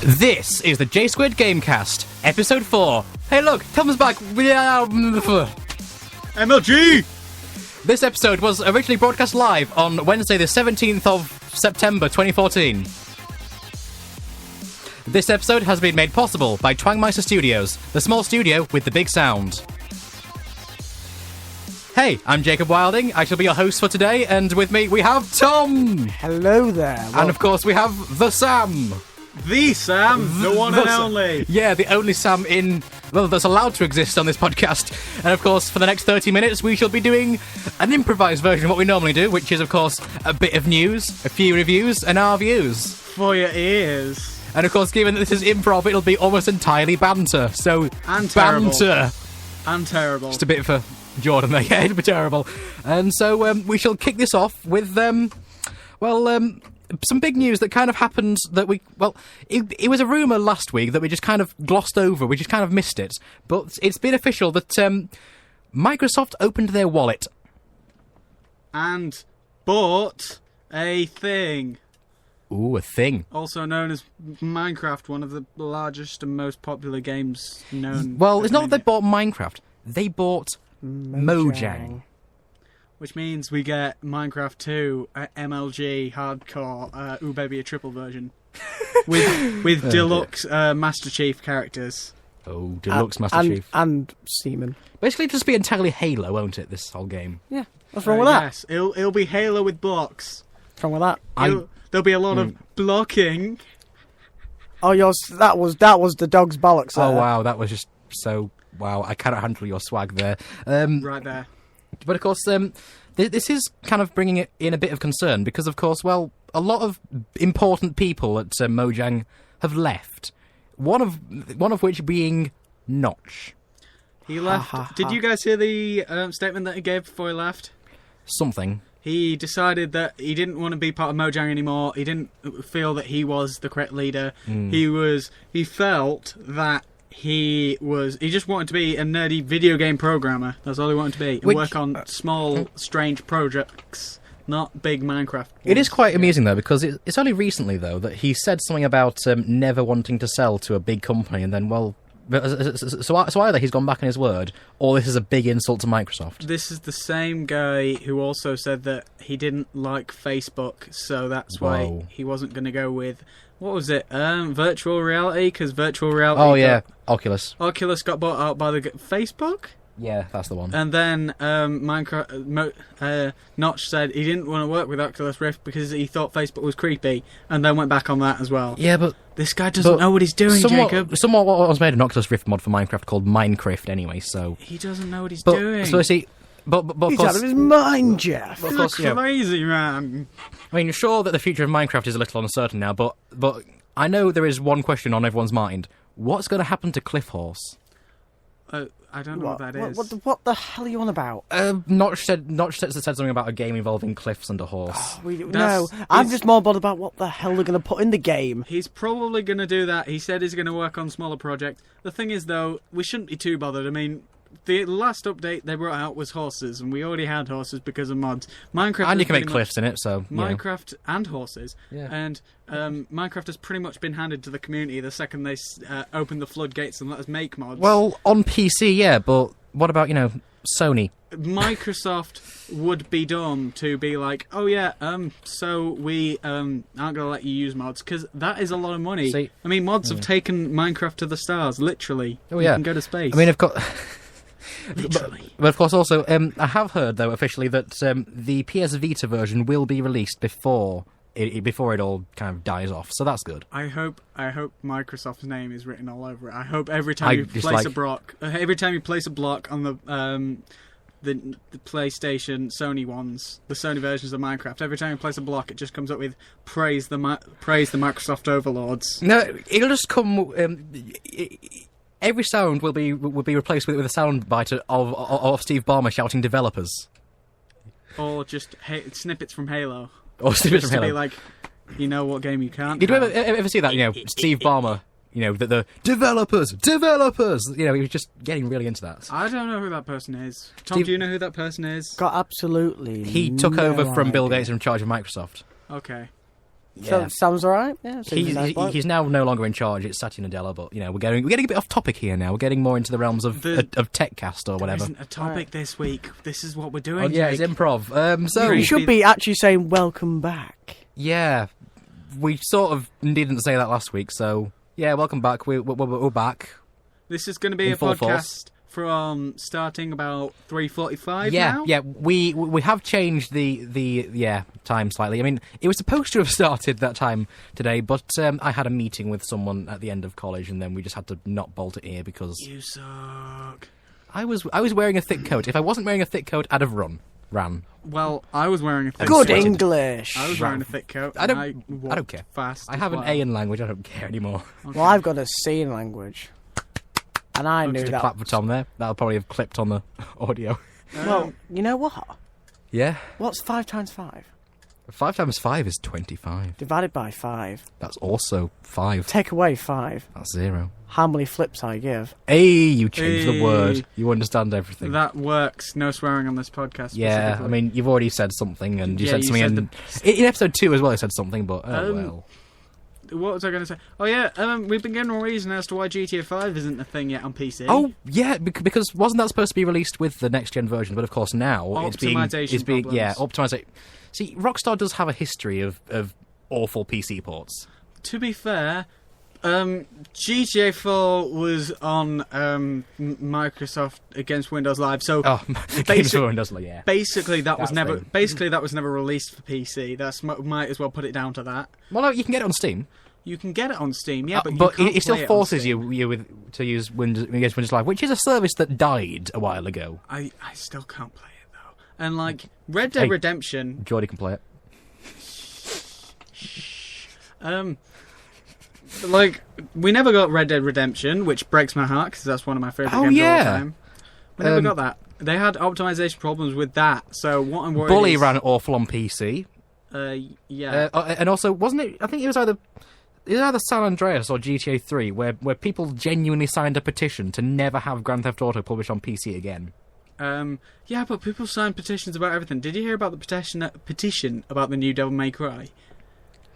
This is the J-Squared Gamecast, Episode 4. Hey look, Tom's back! MLG! This episode was originally broadcast live on Wednesday the 17th of September 2014. This episode has been made possible by Twangmeister Studios, the small studio with the big sound. Hey, I'm Jacob Wilding, I shall be your host for today, and with me we have Tom! Hello there. And of course we have the Sam! The Sam, the one and only. Yeah, the only Sam that's allowed to exist on this podcast. And of course, for the next 30 minutes, we shall be doing an improvised version of what we normally do, which is, of course, a bit of news, a few reviews, and our views. For your ears. And of course, given that this is improv, it'll be almost entirely banter. So, and terrible. Banter. And terrible. Just a bit for Jordan there, yeah, it'll be terrible. And so, we shall kick this off with, some big news that kind of happened that it was a rumour last week that we just kind of glossed over, we just kind of missed it. But it's been official that Microsoft opened their wallet. And bought a thing. Ooh, a thing. Also known as Minecraft, one of the largest and most popular games known. Well, it's not that they bought Minecraft, they bought Mojang. Which means we get Minecraft 2, MLG, hardcore, ooh baby, a triple version. with deluxe Master Chief characters. Oh, deluxe Master Chief. And Seaman. Basically, it'll just be entirely Halo, won't it, this whole game? Yeah. What's wrong with that? Yes, it'll be Halo with blocks. What's wrong with that? There'll be a lot of blocking. Oh, that was the dog's bollocks there. Oh, wow, that was just so... Wow, I cannot handle your swag there. Right there. But, of course, this is kind of bringing it in a bit of concern because, of course, well, a lot of important people at Mojang have left. One of which being Notch. He left. Did you guys hear the statement that he gave before he left? Something. He decided that he didn't want to be part of Mojang anymore. He didn't feel that he was the correct leader. He felt that he just wanted to be a nerdy video game programmer. That's all he wanted to be. And work on small, strange projects, not big Minecraft ones. It is quite amusing, though, because it's only recently, though, that he said something about never wanting to sell to a big company, and then, well... So either he's gone back on his word, or this is a big insult to Microsoft. This is the same guy who also said that he didn't like Facebook, so that's why he wasn't going to go with... What was it? Virtual reality? Because virtual reality... Oh, yeah. Oculus. Oculus got bought out by the Facebook? Yeah, that's the one. And then Notch said he didn't want to work with Oculus Rift because he thought Facebook was creepy, and then went back on that as well. Yeah, but... This guy doesn't know what he's doing, Jacob. Someone was made an Oculus Rift mod for Minecraft called Minecraft anyway, so... He doesn't know what he's doing. So, see... But he's out of his mind, Jeff. Of course, crazy, man. I mean, sure that the future of Minecraft is a little uncertain now, but I know there is one question on everyone's mind. What's going to happen to Cliff Horse? I don't know what that is. What the hell are you on about? Notch said something about a game involving cliffs and a horse. I'm just more bothered about what the hell they're going to put in the game. He's probably going to do that. He said he's going to work on smaller projects. The thing is, though, we shouldn't be too bothered. I mean... The last update they brought out was horses, and we already had horses because of mods. Minecraft and you can make cliffs in it, so... Minecraft and horses. Yeah. And Minecraft has pretty much been handed to the community the second they opened the floodgates and let us make mods. Well, on PC, yeah, but what about, Sony? Microsoft would be dumb to be like, oh yeah, so we aren't going to let you use mods, because that is a lot of money. See, I mean, mods have taken Minecraft to the stars, literally. Oh yeah. You can go to space. I mean, I've got... Literally. But of course, also, I have heard, though, officially, that the PS Vita version will be released before it all kind of dies off, so that's good. I hope Microsoft's name is written all over it. I hope every time you place a block on the PlayStation, Sony ones, the Sony versions of Minecraft, every time you place a block, it just comes up with praise the Microsoft overlords. No, it'll just come. Every sound will be replaced with a sound bite of Steve Ballmer shouting developers. Or just snippets from Halo. Or snippets from Halo. To be like, you know what game you can't Did you ever see that, Steve Ballmer, the developers! He was just getting really into that. I don't know who that person is. Tom, do you know who that person is? Got absolutely He took over from Bill Gates in charge of Microsoft. Okay. Yeah. Sounds alright. Yeah, seems a nice bloke. He's now no longer in charge. It's Satya Nadella, but we're getting a bit off topic here now. We're getting more into the realms of TechCast or whatever. There isn't a topic this week. This is what we're doing. Oh, yeah, Jake. it's improv. So you should be actually saying welcome back. Yeah, we sort of didn't say that last week. So yeah, welcome back. We're back. This is going to be In a full podcast force. from starting about 3:45 Yeah, now. yeah. We have changed the time slightly. I mean, it was supposed to have started that time today, but I had a meeting with someone at the end of college, and then we just had to not bolt it here because You suck. I was wearing a thick coat. If I wasn't wearing a thick coat, I'd have ran. Well, I was wearing a thick Good coat. English. I was wearing a thick coat. I don't walked care. Fast. I have an A in language. I don't care anymore. Okay. Well, I've got a C in language. And I knew Just a that. clap for Tom there. That'll probably have clipped on the audio. Well, you know what? Yeah. What's 5 times 5? 5 times 5 is 25. Divided by 5. That's also 5. Take away 5. That's 0. How many flips I give? Hey, you changed the Hey. word. You understand everything. That works. No swearing on this podcast. Yeah, I specifically. mean, you've already said something, and you Yeah, said you something said in episode 2 as well. I said something, but well. What was I going to say? Oh yeah, we've been getting a reason as to why GTA 5 isn't a thing yet on PC. Oh yeah, because wasn't that supposed to be released with the next gen version? But of course now it's being Optimization optimization. See, Rockstar does have a history of awful PC ports. To be fair, GTA 4 was on Microsoft against Windows Live, so Oh, games for Windows, yeah. basically that was That's never thing. released for PC. That's might as well put it down to that. Well, no, you can get it on Steam. You can get it on Steam, yeah, but, but you can't it still play forces it on Steam. you to use Windows Live, which is a service that died a while ago. I still can't play it though. And like Red Dead Hey. Redemption, Jordy can play it. like we never got Red Dead Redemption, which breaks my heart because that's one of my favorite Oh, games of all yeah. time. We never got that. They had optimization problems with that. So what I'm worried Bully is, ran awful on PC. yeah. And also, wasn't it? I think it was either San Andreas or GTA 3 where people genuinely signed a petition to never have Grand Theft Auto published on PC again. Yeah, but people signed petitions about everything. Did you hear about the petition about the new Devil May Cry?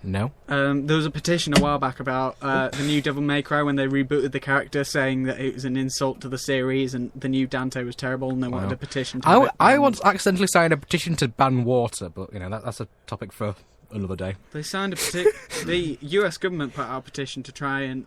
No. There was a petition a while back about the new Devil May Cry when they rebooted the character, saying that it was an insult to the series and the new Dante was terrible, and they wanted a petition to have it I banned. once accidentally signed a petition to ban water, but that's a topic for another day. They signed a petition. The US government put out a petition to try and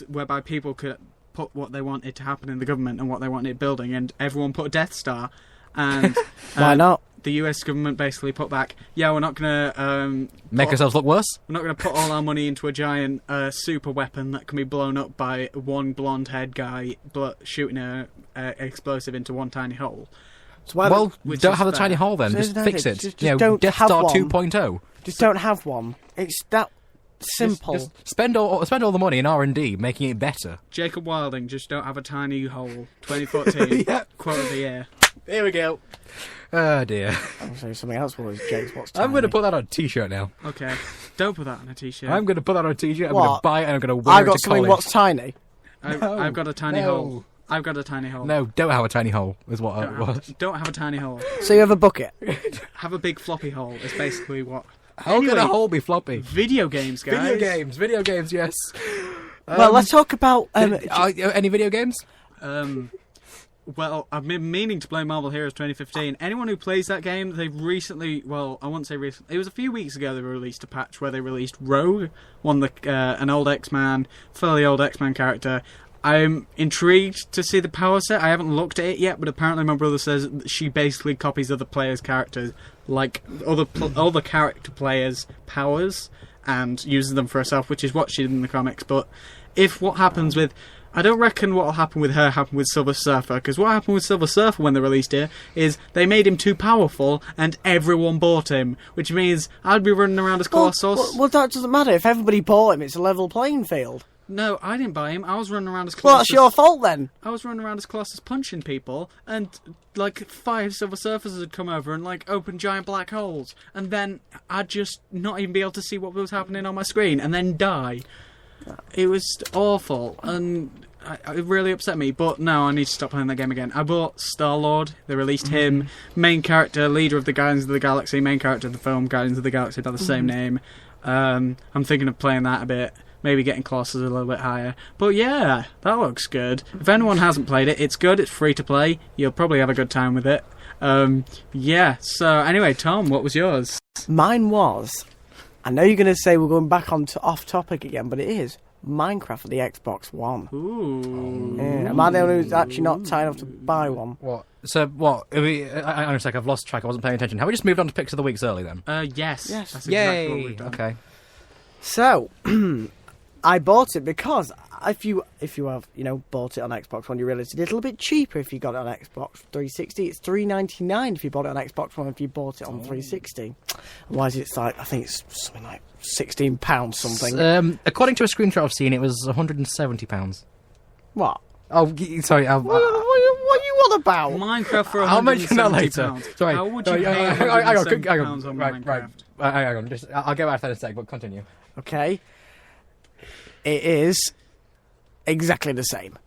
whereby people could put what they wanted to happen in the government and what they wanted building, and everyone put a Death Star. And Why not? The US government basically put back, yeah, we're not going to Make ourselves look worse? we're not going to put all our money into a giant super weapon that can be blown up by one blonde-haired guy shooting a explosive into one tiny hole. So why Well, which don't is have the fair. tiny hole then. So Just no, fix no, it. just don't Death have Star one. 2.0. just don't have one. It's that simple. Just spend all the money in R&D making it better. Jacob Wilding, just don't have a tiny hole. 2014, Yeah. quote of the year. Here we go. Oh dear. I'll tell you something else. Was James? What's I'm going to tiny? put that on a t-shirt now. Okay, don't put that on a t-shirt. I'm going to put that on a t-shirt. I'm going to What? buy it and I'm going to wear I it got to something. college. What's tiny? I've got a tiny No. hole. I've got a tiny hole. No, don't have a tiny hole, is what it was. Don't have a tiny hole. So you have a bucket. Have a big floppy hole. Is basically what. How can a hole be floppy? Video games, guys. Video games, yes. Well, let's talk about. Any video games? Well, I've been meaning to play Marvel Heroes 2015. Anyone who plays that game, they've recently, well, I won't say recently, it was a few weeks ago they released a patch where they released Rogue, an old X-Man, fairly old X-Man character. I'm intrigued to see the power set. I haven't looked at it yet, but apparently my brother says she basically copies other players' characters, like other character players' powers, and uses them for herself, which is what she did in the comics. But if what happens with... I don't reckon what will happen with her happened with Silver Surfer, because what happened with Silver Surfer when they released it is they made him too powerful and everyone bought him, which means I'd be running around as Colossus. Well, that doesn't matter. If everybody bought him, it's a level playing field. No, I didn't buy him. I was running around as Colossus. Well, that's your fault then. I was running around as Colossus punching people, and like 5 Silver Surfers had come over and like open giant black holes, and then I'd just not even be able to see what was happening on my screen, and then die. It was awful, and it really upset me. But no, I need to stop playing that game again. I bought Star-Lord. They released him, main character, leader of the Guardians of the Galaxy, main character of the film Guardians of the Galaxy by the same name. I'm thinking of playing that a bit. Maybe getting classes a little bit higher. But yeah, that looks good. If anyone hasn't played it, it's good. It's free to play. You'll probably have a good time with it. Yeah, so anyway, Tom, what was yours? Mine was, I know you're going to say we're going back on to off topic again, but it is Minecraft for the Xbox One. Ooh. Yeah. Am I the only one who's actually not tired enough to buy one? What? So, what? I'm a sec, I've lost track, I wasn't paying attention. Have we just moved on to Picks of the Weeks early then? Yes. Yes. That's Yay! exactly what we've done. Okay. So, I bought it because if you have bought it on Xbox One, you realise it's a little bit cheaper if you got it on Xbox 360. It's $3.99 if you bought it on Xbox One. If you bought it on 360, otherwise it's like I think it's something like £16 something. According to a screenshot I've seen, it was £170. What? Oh, sorry. What are you on about? Minecraft for I'll mention that later. £170. Sorry. How would you pay Hang on. £170 on Right. Minecraft? Hang on. I'll get back to that in a sec, but continue. Okay. It is exactly the same,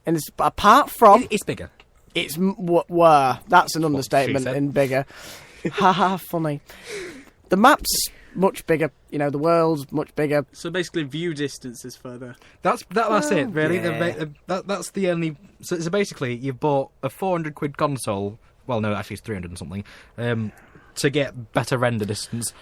and it's, apart from It's bigger. it's were that's an understatement. said. And bigger. Haha, funny. The map's much bigger. The world's much bigger. So basically, view distance is further. That's it, really. yeah. That's the only. So basically, you've bought a £400 console. Well, no, actually, it's 300 and something. To get better render distance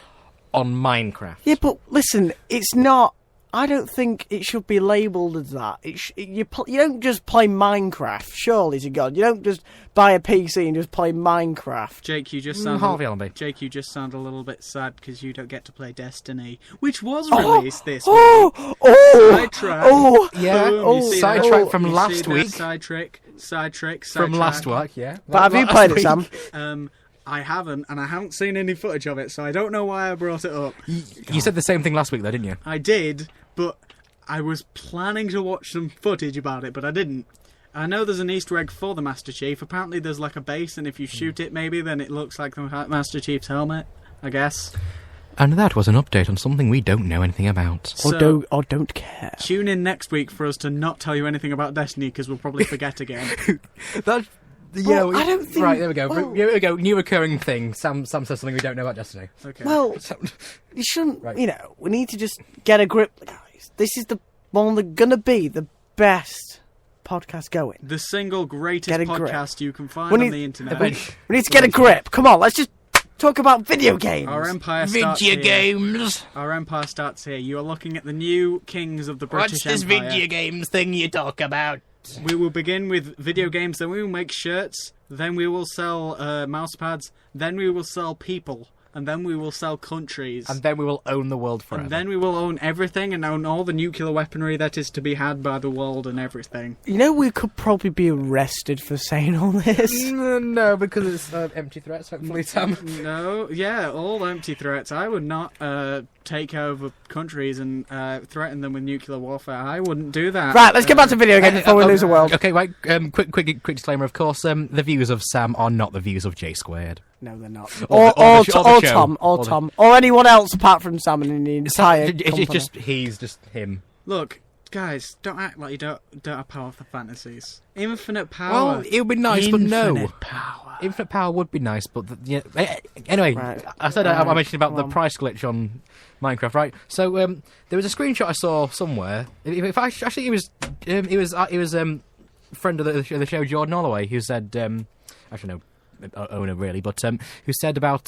on Minecraft. Yeah, but listen, it's not. I don't think it should be labelled as that. You don't just play Minecraft, surely to God. You don't just buy a PC and just play Minecraft. Jake, you just sound Harvey Allenby. Jake, you just sound a little bit sad because you don't get to play Destiny, which was released this week. Sidetrack. Yeah. Boom, you see that? Sidetrack from You see last that? week. Sidetrack. From last week, yeah. But have you Last played it, week. Sam? I haven't, and I haven't seen any footage of it, so I don't know why I brought it up. You said the same thing last week, though, didn't you? I did, but I was planning to watch some footage about it, but I didn't. I know there's an Easter egg for the Master Chief. Apparently there's like a base, and if you shoot it, maybe, then it looks like the Master Chief's helmet, I guess. And that was an update on something we don't know anything about. Or don't care. Tune in next week for us to not tell you anything about Destiny, because we'll probably forget again. That... Well, I don't think... Right, there we go. well- Here we go. New recurring thing. Sam says something we don't know about Destiny. Okay. Well, you shouldn't. Right. We need to just get a grip, guys. This is the one that's gonna be the best podcast going. The single greatest Get a grip. podcast you can find We on need- the internet. We need to get a grip. Come on, let's just talk about video games. Our empire starts Video here. games. Our empire starts here. You are looking at the new kings of the British What's this Empire. video games thing you talk about? We will begin with video games, then we will make shirts, then we will sell mouse pads, then we will sell people, and then we will sell countries. And then we will own the world forever. And then we will own everything and own all the nuclear weaponry that is to be had by the world and everything. We could probably be arrested for saying all this. No, because it's empty threats, hopefully, Sam. No, yeah, all empty threats. I would not take over countries and threaten them with nuclear warfare. I wouldn't do that. Right, let's get back to video games before we lose the world. Okay, right. Quick disclaimer. Of course, the views of Sam are not the views of J Squared. No, they're not. Or Or the show. Tom, or Tom, or anyone else apart from Sam in the entire company. He's just him. Look, guys, don't act like you don't have powerful fantasies. Infinite power. Well, it would be nice, but no. Infinite power. Infinite power would be nice, but anyway, Right. I mentioned about the Well. price glitch on Minecraft, right? So there was a screenshot I saw somewhere. Actually, it was friend of the show Jordan Holloway who said actually no owner really, but who said about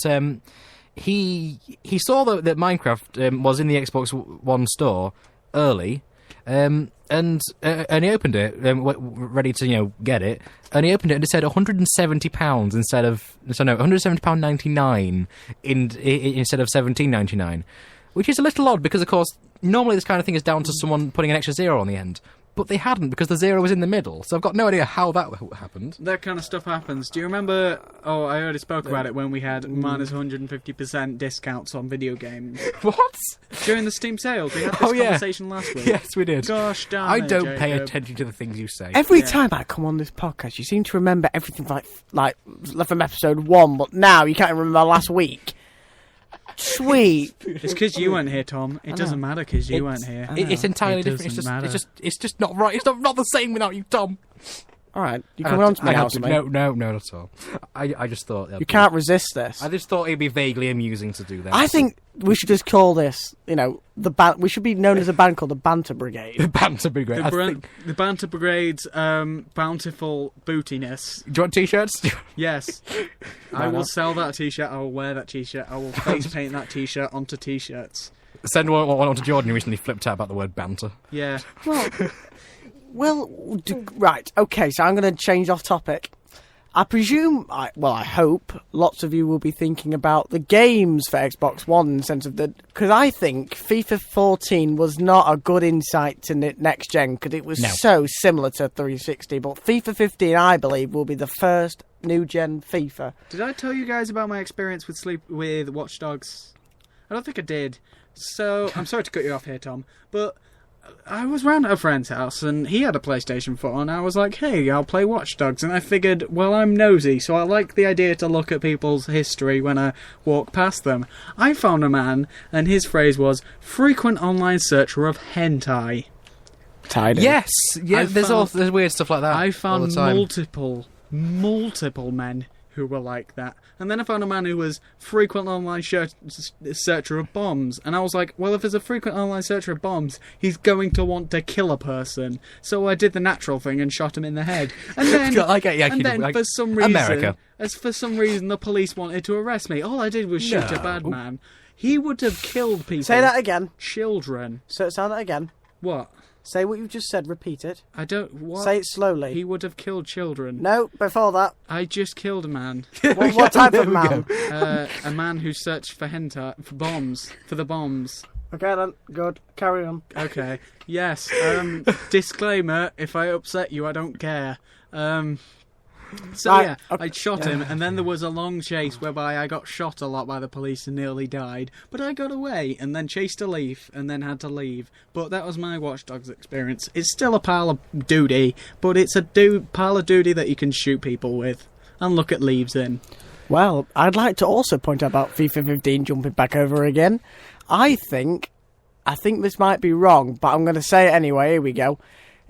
he saw that Minecraft was in the Xbox One store early. And he opened it, ready to get it, and he opened it and it said £170 instead of £170.99 instead of £17.99, which is a little odd because of course normally this kind of thing is down to someone putting an extra zero on the end. But they hadn't because the zero was in the middle, so I've got no idea how that happened. That kind of stuff happens. Do you remember... Oh, I already spoke about it when we had minus 150% discounts on video games. What? During the Steam sales, we had this Oh, yeah. conversation last week. Yes, we did. Gosh darn I it, don't pay Jacob. attention to the things you say. Every Yeah. time I come on this podcast, you seem to remember everything like from episode 1, but now you can't remember last week. Sweet. It's because you weren't here, Tom. It doesn't matter because you weren't here. It's entirely It different. doesn't matter. It's just not right. It's not the same without you, Tom. All right, you coming on to me now, mate? No, not at all. I just thought... You can't resist this. I just thought it'd be vaguely amusing to do that. I think we should just call this, we should be known as a band called the Banter Brigade. The Banter Brigade. The Banter Brigade's bountiful bootiness. Do you want T-shirts? Yes. I will sell that T-shirt. I will wear that T-shirt. I will face paint that T-shirt onto T-shirts. Send one on to Jordan, who recently flipped out about the word banter. Yeah. Right, okay, so I'm going to change off topic. I presume, I hope, lots of you will be thinking about the games for Xbox One in the sense of because I think FIFA 14 was not a good insight to next gen because it was so similar to 360, but FIFA 15, I believe, will be the first new gen FIFA. Did I tell you guys about my experience with Watch Dogs? I don't think I did. So, I'm sorry to cut you off here, Tom, but I was round at a friend's house and he had a PlayStation 4 and I was like, hey, I'll play Watch Dogs. And I figured, well, I'm nosy, so I like the idea to look at people's history when I walk past them. I found a man and his phrase was, frequent online searcher of hentai. Tidy. Yes! Yeah, there's weird stuff like that. I found all the time. multiple men who were like that. And then I found a man who was frequent online searcher of bombs. And I was like, well, if there's a frequent online searcher of bombs, he's going to want to kill a person. So I did the natural thing and shot him in the head. And then, for some reason, the police wanted to arrest me. All I did was shoot a bad man. He would have killed people. Say that again. Children. Say that again. What? Say what you just said, repeat it. I don't... What? Say it slowly. He would have killed children. No, before that. I just killed a man. What type of man? A man who searched for hentai, for the bombs. Okay then, good. Carry on. Okay, yes. Disclaimer, if I upset you, I don't care. Okay. I shot him, and then there was a long chase whereby I got shot a lot by the police and nearly died. But I got away, and then chased a leaf, and then had to leave. But that was my Watch Dogs experience. It's still a pile of duty, but it's a pile of duty that you can shoot people with, and look at leaves in. Well, I'd like to also point out about FIFA 15, jumping back over again. I think this might be wrong, but I'm going to say it anyway. Here we go.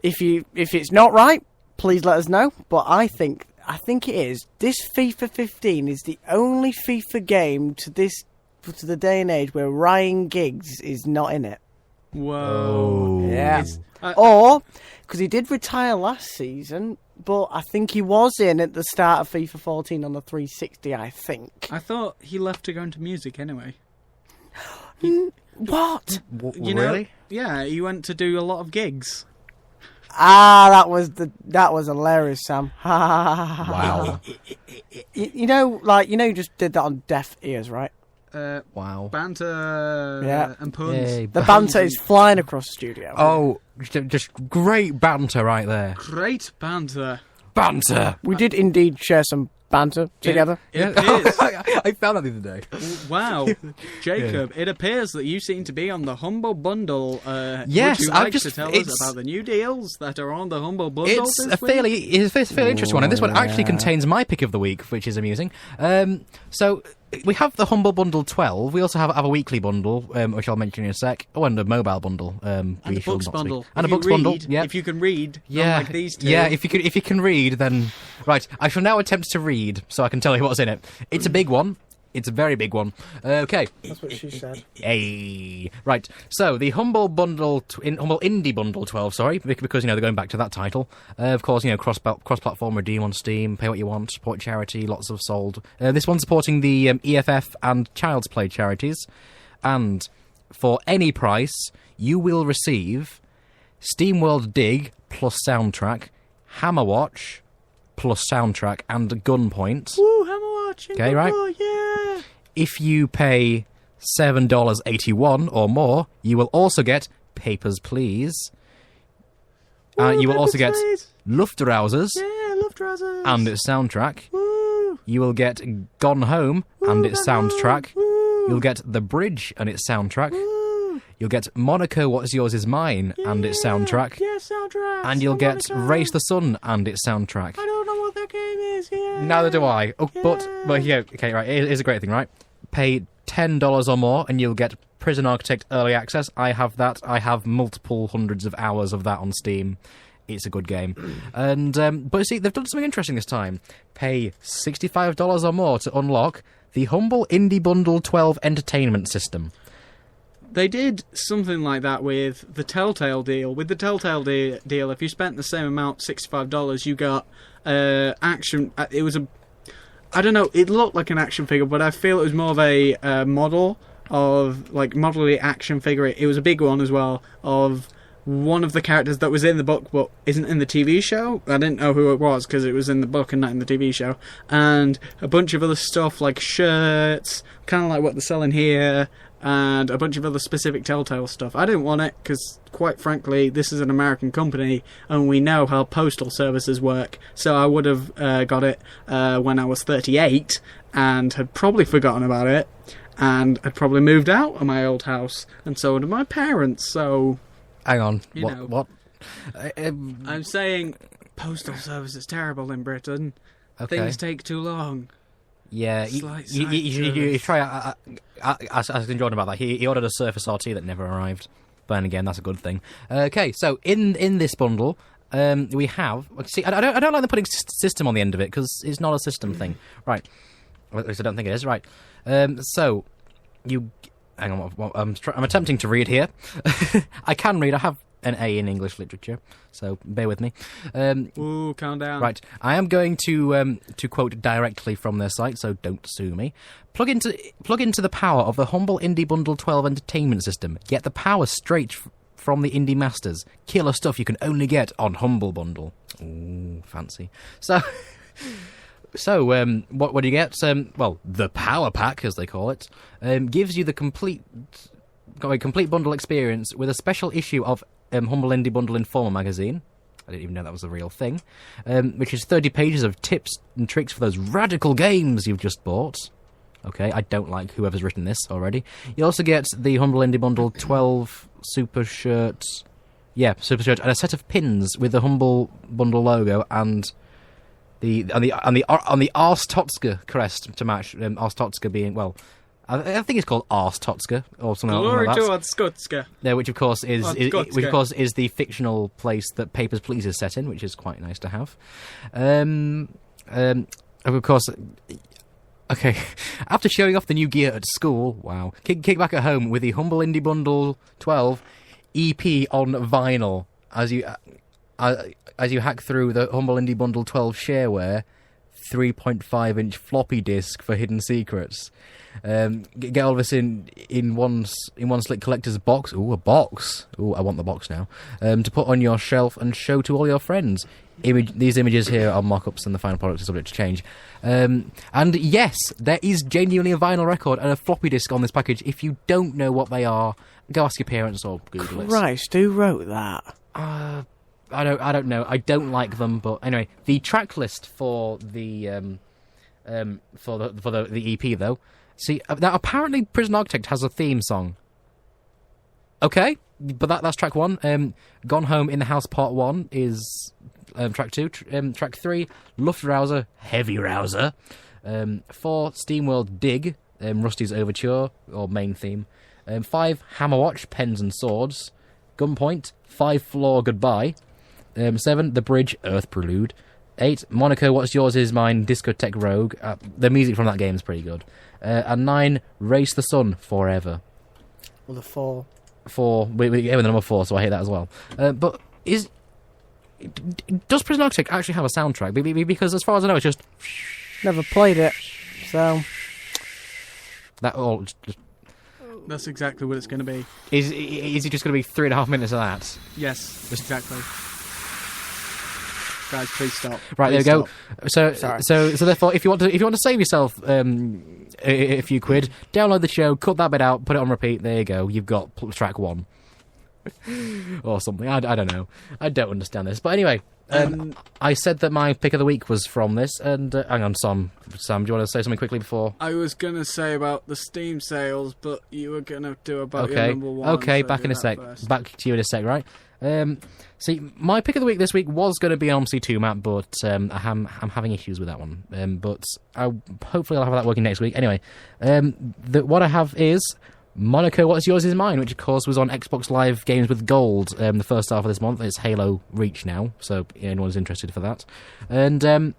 If it's not right, please let us know. But I think it is. This FIFA 15 is the only FIFA game to the day and age where Ryan Giggs is not in it. Whoa. Yeah. Or, because he did retire last season, but I think he was in at the start of FIFA 14 on the 360, I think. I thought he left to go into music anyway. What? Really? Yeah, he went to do a lot of gigs. That was hilarious, Sam. Wow. You just did that on deaf ears, right? Wow. Banter and puns. Yay, the banter is flying across the studio. Oh, just great banter right there. Great banter. Banter! We did indeed share some banter together. It is. I found that the other day. Wow. Jacob, It appears that you seem to be on the Humble Bundle. Yes, would you like to tell us about the new deals that are on the Humble Bundle It's a fairly interesting one, and this one actually contains my pick of the week, which is amusing. So we have the Humble Bundle 12. We also have a weekly bundle, which I'll mention in a sec. Oh, and a mobile bundle. And a books bundle. And a books bundle. Yeah. If you can read, yeah, like these two. Yeah, if you can read, then right. I shall now attempt to read, so I can tell you what's in it. It's a big one. It's a very big one. Okay. That's what she said. Hey. Right. So the Humble Bundle, Humble Indie Bundle 12. Sorry, because they're going back to that title. Of course, cross-platform, redeem on Steam, pay what you want, support charity, lots of sold. This one's supporting the EFF and Child's Play charities, and for any price, you will receive SteamWorld Dig plus soundtrack, Hammerwatch plus soundtrack, and Gunpoint. Woo, Hammerwatch! Okay, right. Oh, yeah. If you pay $7.81 or more, you will also get Papers, Please. You will also get Luftrausers. Yeah, Luftrausers. And its soundtrack. Woo. You will get Gone Home and its soundtrack. Woo. You'll get The Bridge and its soundtrack. Woo. You'll get Monaco, What's Yours Is Mine and its soundtrack. Yeah, soundtrack. And you'll get Race the Sun and its soundtrack. I don't know what that game is. Yeah. Neither do I. Oh, but yeah, okay, right. Here's a great thing, right? Pay $10 or more, and you'll get Prison Architect Early Access. I have that. I have multiple hundreds of hours of that on Steam. it's a good game. And but see, they've done something interesting this time. Pay $65 or more to unlock the Humble Indie Bundle 12 Entertainment System. They did something like that with the Telltale deal. With the Telltale deal, if you spent the same amount, $65, you got action. It was I don't know, it looked like an action figure, but I feel it was more of a model of, like, modelly action figure. It was a big one as well, of one of the characters that was in the book but isn't in the TV show. I didn't know who it was because it was in the book and not in the TV show. And a bunch of other stuff like shirts, kind of like what they're selling here, and a bunch of other specific Telltale stuff. I didn't want it because, quite frankly, this is an American company and we know how postal services work. So I would have got it when I was 38 and had probably forgotten about it and had probably moved out of my old house, and so did my parents. So hang on, know. what? I'm saying postal service is terrible in Britain. Okay. Things take too long. Yeah, you try. I was enjoying about that. He ordered a Surface RT that never arrived. But then again, that's a good thing. Okay, so in this bundle, we have. See, I don't like them putting system on the end of it because it's not a system thing, right? At least I don't think it is. Right. So you hang on. I'm attempting to read here. I can read. I have an A in English literature, so bear with me. Ooh, calm down. Right, I am going to quote directly from their site, so don't sue me. Plug into the power of the Humble Indie Bundle 12 Entertainment System. Get the power straight from the indie masters. Killer stuff you can only get on Humble Bundle. Ooh, fancy. So, what do you get? Well, the Power Pack, as they call it, gives you the complete bundle experience with a special issue of Humble Indie Bundle Informer magazine. I didn't even know that was a real thing. Which is 30 pages of tips and tricks for those radical games you've just bought. Okay, I don't like whoever's written this already. You also get the Humble Indie Bundle 12 Super Shirts. Yeah, Super Shirt, and a set of pins with the Humble Bundle logo and the Ars Totska crest to match. Ars Totska being, well, I think it's called Ars Totska or something Glory like that. to Skotska. Yeah, which of course is the fictional place that Papers, Please is set in, which is quite nice to have. Of course. Okay, after showing off the new gear at school, wow, kick back at home with the Humble Indie Bundle 12 EP on vinyl as you hack through the Humble Indie Bundle 12 shareware 3.5-inch floppy disk for hidden secrets. Get all of this in one slick collector's box. Ooh, a box. Ooh, I want the box now. To put on your shelf and show to all your friends. These images here are mock-ups and the final product is subject to change. And yes, there is genuinely a vinyl record and a floppy disk on this package. If you don't know what they are, go ask your parents or Google it. Christ, who wrote that? I don't know. I don't like them, but anyway, the track list for the EP though. See, now apparently Prison Architect has a theme song. Okay, but that's track 1. Gone Home in the House Part 1 is track 2. Track 3, Luftrouser, Heavy Rouser. 4, Steamworld Dig, Rusty's Overture, or main theme. 5, Hammerwatch, Pens and Swords. Gunpoint, 5 Floor Goodbye. 7, The Bridge, Earth Prelude. 8, Monaco, What's Yours Is Mine, Discotheque Rogue. The music from that game is pretty good. And 9, Race the Sun, Forever. Well, the 4. 4, we gave the number 4, so I hate that as well. But does Prison Architect actually have a soundtrack? Because as far as I know, it's just... Never played it, so... That all... That's exactly what it's going to be. Is it just going to be 3.5 minutes of that? Yes, exactly. Guys, please stop. Right, please there we go. Stop. So therefore, if you want to save yourself a few quid, download the show, cut that bit out, put it on repeat. There you go. You've got track 1 or something. I don't know. I don't understand this. But anyway, I said that my pick of the week was from this. And hang on, Sam, do you want to say something quickly before? I was going to say about the Steam sales, but you were going to do about your number 1. Okay, so back in a sec. First. Back to you in a sec, right? See, my pick of the week this week was going to be an OMC2 map, but I'm having issues with that one. But hopefully I'll have that working next week. Anyway, what I have is Monaco, What's Yours Is Mine, which of course was on Xbox Live Games with Gold the first half of this month. It's Halo Reach now, so anyone's interested for that. And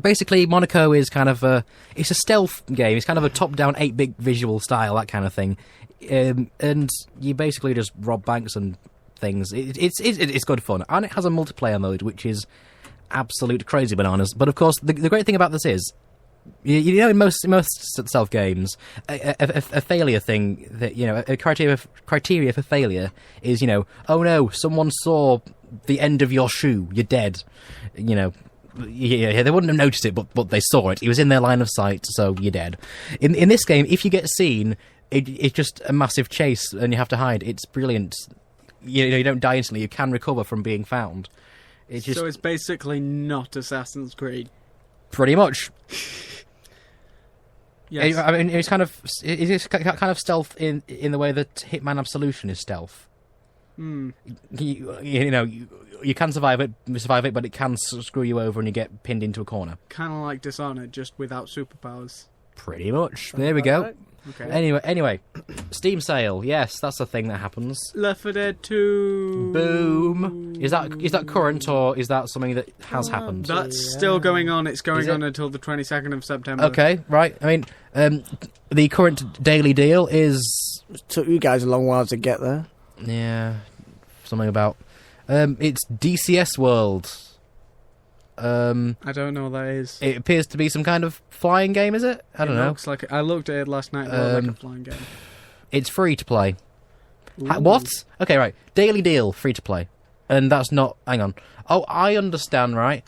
basically, Monaco is kind of it's a stealth game. It's kind of a top-down 8-bit visual style, that kind of thing. And you basically just rob banks and things. It's good fun. And it has a multiplayer mode, which is absolute crazy bananas. But of course, the great thing about this is, you know, in most stealth games, a failure thing that, you know, a criteria for failure is, you know, oh no, someone saw the end of your shoe, you're dead. You know, yeah, they wouldn't have noticed it, but they saw it. It was in their line of sight, so you're dead. In this game, if you get seen, it's just a massive chase, and you have to hide. It's brilliant. You know, you don't die instantly. You can recover from being found. So it's basically not Assassin's Creed. Pretty much. Yes. I mean, it's kind of stealth in the way that Hitman Absolution is stealth. Mm. You know, you can survive it, but it can screw you over and you get pinned into a corner. Kind of like Dishonored, just without superpowers. Pretty much. There we go. Right. Okay. Anyway, Steam sale. Yes, that's a thing that happens. Left 4 Dead 2. Boom. Is that current, or is that something that has happened? That's still going on. It's going on until the 22nd of September. Okay, right. I mean, the current daily deal is... It took you guys a long while to get there. Yeah, something about... it's DCS World. I don't know what that is. It appears to be some kind of flying game, is it? I don't know. Looks like I looked at it last night. It looked like a flying game. It's free to play. What? Okay, right. Daily deal, free to play. And that's not... Hang on. Oh, I understand, right?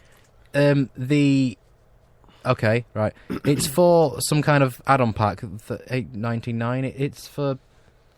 Okay, right. It's for some kind of add-on pack, $8.99. It's for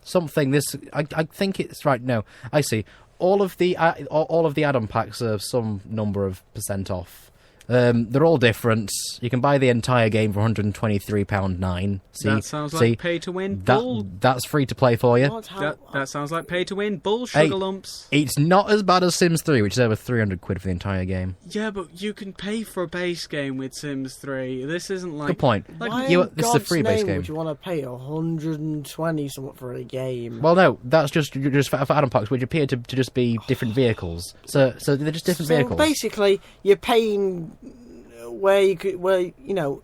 something. I think it's... Right, no. I see. All of the add-on packs are some number of % off. They're all different. You can buy the entire game for £123.9. See, that sounds like pay to win bull. That's free to play for you. That sounds like pay to win bull sugar lumps. It's not as bad as Sims 3, which is over £300 for the entire game. Yeah, but you can pay for a base game with Sims 3. This isn't like... Good point. Why This is a free base game. Would you want to pay 120 something for a game? Well, no, that's just for add-on packs, which appear to just be different vehicles. So they're just different vehicles. Basically, you're paying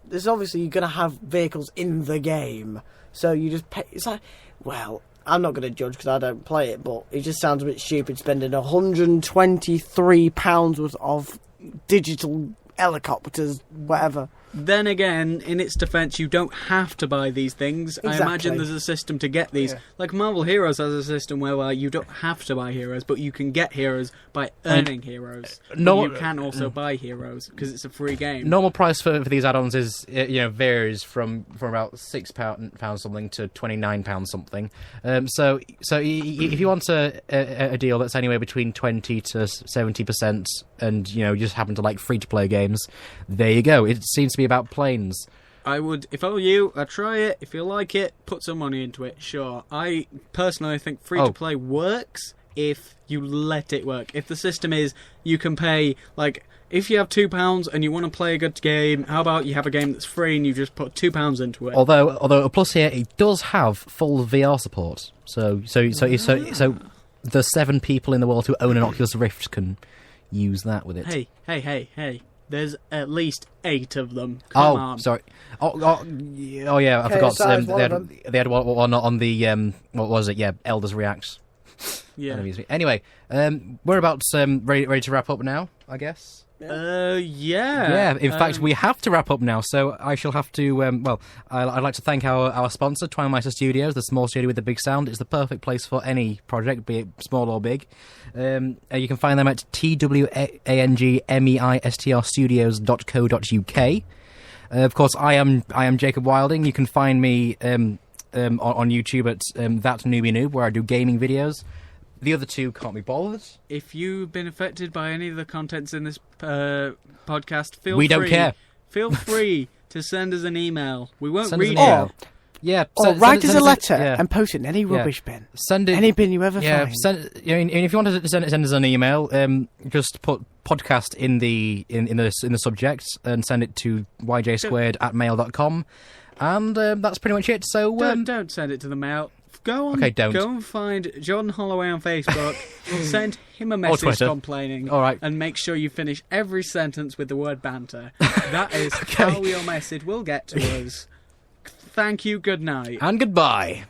there's obviously you're going to have vehicles in the game. So you just pay. It's like, well, I'm not going to judge because I don't play it, but it just sounds a bit stupid spending £123 worth of digital helicopters, whatever. Then again, in its defence, you don't have to buy these things. Exactly. I imagine there's a system to get these. Yeah. Like Marvel Heroes has a system where you don't have to buy heroes, but you can get heroes by earning heroes. You can also buy heroes because it's a free game. Normal price for these add-ons is varies from about £6 something to £29 something. So if you want a deal that's anywhere between 20 to 70%, and you just happen to like free-to-play games, there you go. It seems to be about planes. I would, if I were you, I'd try it. If you like it, put some money into it. Sure. I personally think free-to-play works if you let it work. If the system is you can pay, like, if you have £2 and you want to play a good game, how about you have a game that's free and you just put £2 into it? Although a plus here, it does have full VR support. So the 7 people in the world who own an Oculus Rift can use that with it. Hey. There's at least 8 of them. Come on. Sorry. Yeah, I forgot. They had one on the what was it? Yeah, Elders Reacts. Yeah. Anyway, we're about ready to wrap up now, I guess. Yeah. Yeah. In fact, we have to wrap up now, so I shall have to. I'd like to thank our sponsor, Twangmeister Studios, the small studio with the big sound. It's the perfect place for any project, be it small or big. You can find them at twangmeistrstudios.co.uk. Of course, I am Jacob Wilding. You can find me on YouTube at That Newbie Noob, where I do gaming videos. The other two can't be bothered. If you've been affected by any of the contents in this podcast, don't care. Feel free to send us an email. We won't read it. Yeah, or write us a letter and post it in any rubbish bin. Send it any bin you ever find. If you wanted to send us an email, just put podcast in the subject and send it to yjsquared@mail.com. And that's pretty much it. So don't send it to the mail. Go on. Okay, don't. Go and find Jordan Holloway on Facebook. Send him a message Twitter. complaining. All right. And make sure you finish every sentence with the word banter. That is Okay. how your message will get to us. Thank you. Good night. And goodbye.